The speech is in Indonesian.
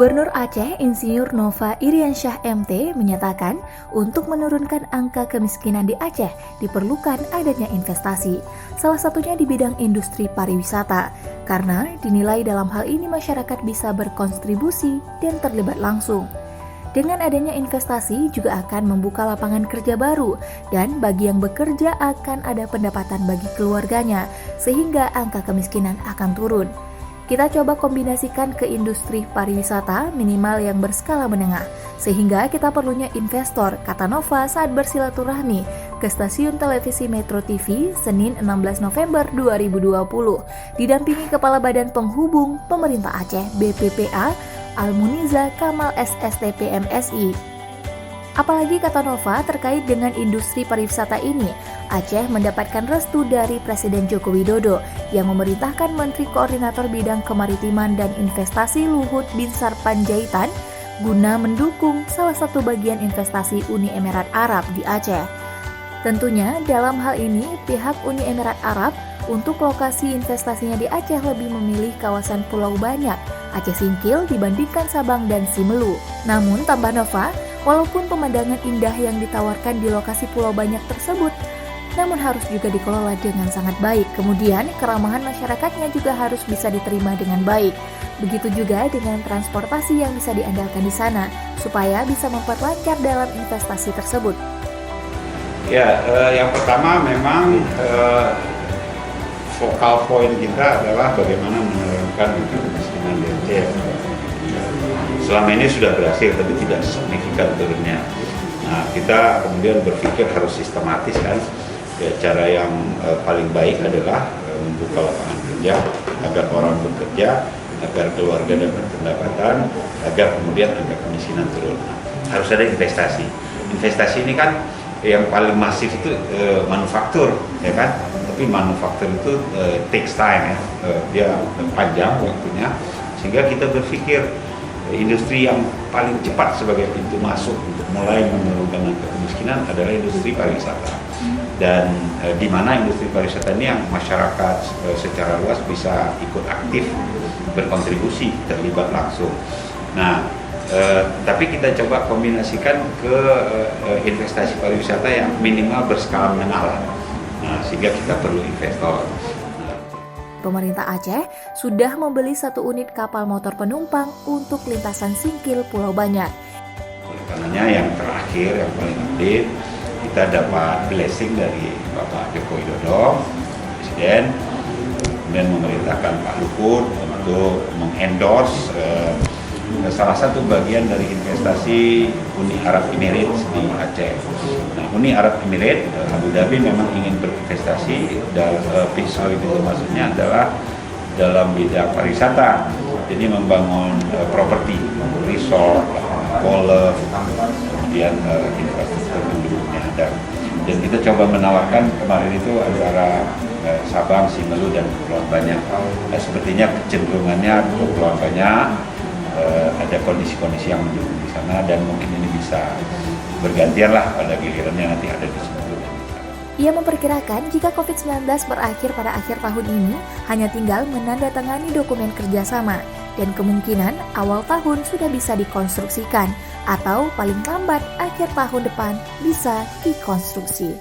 Gubernur Aceh Insinyur Nova Iriansyah MT menyatakan untuk menurunkan angka kemiskinan di Aceh diperlukan adanya investasi, salah satunya di bidang industri pariwisata, karena dinilai dalam hal ini masyarakat bisa berkontribusi dan terlibat langsung. Dengan adanya investasi juga akan membuka lapangan kerja baru dan bagi yang bekerja akan ada pendapatan bagi keluarganya sehingga angka kemiskinan akan turun. Kita coba kombinasikan ke industri pariwisata minimal yang berskala menengah, sehingga kita perlunya investor, kata Nova saat bersilaturahmi ke stasiun televisi Metro TV Senin 16 November 2020, didampingi Kepala Badan Penghubung Pemerintah Aceh BPPA Almuniza Kamal SSTP MSI. Apalagi kata Nova terkait dengan industri pariwisata ini, Aceh mendapatkan restu dari Presiden Joko Widodo yang memerintahkan Menteri Koordinator Bidang Kemaritiman dan Investasi Luhut Binsar Panjaitan guna mendukung salah satu bagian investasi Uni Emirat Arab di Aceh. Tentunya dalam hal ini pihak Uni Emirat Arab untuk lokasi investasinya di Aceh lebih memilih kawasan Pulau Banyak, Aceh Singkil dibandingkan Sabang dan Simelu. Namun tambah Nova, walaupun pemandangan indah yang ditawarkan di lokasi Pulau Banyak tersebut, namun harus juga dikelola dengan sangat baik. Kemudian, keramahan masyarakatnya juga harus bisa diterima dengan baik. Begitu juga dengan transportasi yang bisa diandalkan di sana, supaya bisa memperlancar dalam investasi tersebut. Ya, yang pertama memang focal point kita adalah bagaimana menurunkan kemiskinan di Aceh. Selama ini sudah berhasil, tapi tidak signifikan turunnya. Nah, kita kemudian berpikir harus sistematis kan. Ya, cara yang paling baik adalah membuka lapangan kerja agar orang bekerja, agar keluarga dapat pendapatan, agar kemudian angka kemiskinan turun. Nah, harus ada investasi. Investasi ini kan yang paling masif itu manufaktur, ya kan? Tapi manufaktur itu takes time ya, dia panjang waktunya, sehingga kita berpikir industri yang paling cepat sebagai pintu masuk untuk mulai menurunkan angka kemiskinan adalah industri pariwisata. Dan di mana industri pariwisata ini yang masyarakat secara luas bisa ikut aktif berkontribusi, terlibat langsung. Nah, tapi kita coba kombinasikan ke investasi pariwisata yang minimal berskala menengah lah. Nah, sehingga kita perlu investor. Pemerintah Aceh sudah membeli 1 unit kapal motor penumpang untuk lintasan Singkil Pulau Banyak. Oleh karenanya yang terakhir, yang paling update, kita dapat blessing dari Bapak Joko Widodo, Presiden, kemudian memerintahkan Pak Luhut untuk mengendorse salah satu bagian dari investasi Uni Arab Emirates di Aceh. Nah, Uni Arab Emirates, Abu Dhabi memang ingin berinvestasi dan pisau itu maksudnya adalah dalam bidang pariwisata. Jadi membangun properti, resort, golf, kemudian infrastruktur penduduknya ada. Dan kita coba menawarkan kemarin itu antara Sabang, Simelu, dan Kepulauan Banyak. Nah, sepertinya kecenderungannya Kepulauan Banyak, ada kondisi-kondisi yang mendukung di sana, dan mungkin ini bisa bergantian lah pada gilirannya nanti ada di Simelu. Ia memperkirakan jika COVID-19 berakhir pada akhir tahun ini, hanya tinggal menandatangani dokumen kerjasama, dan kemungkinan awal tahun sudah bisa dikonstruksikan, atau paling lambat akhir tahun depan bisa dikonstruksi.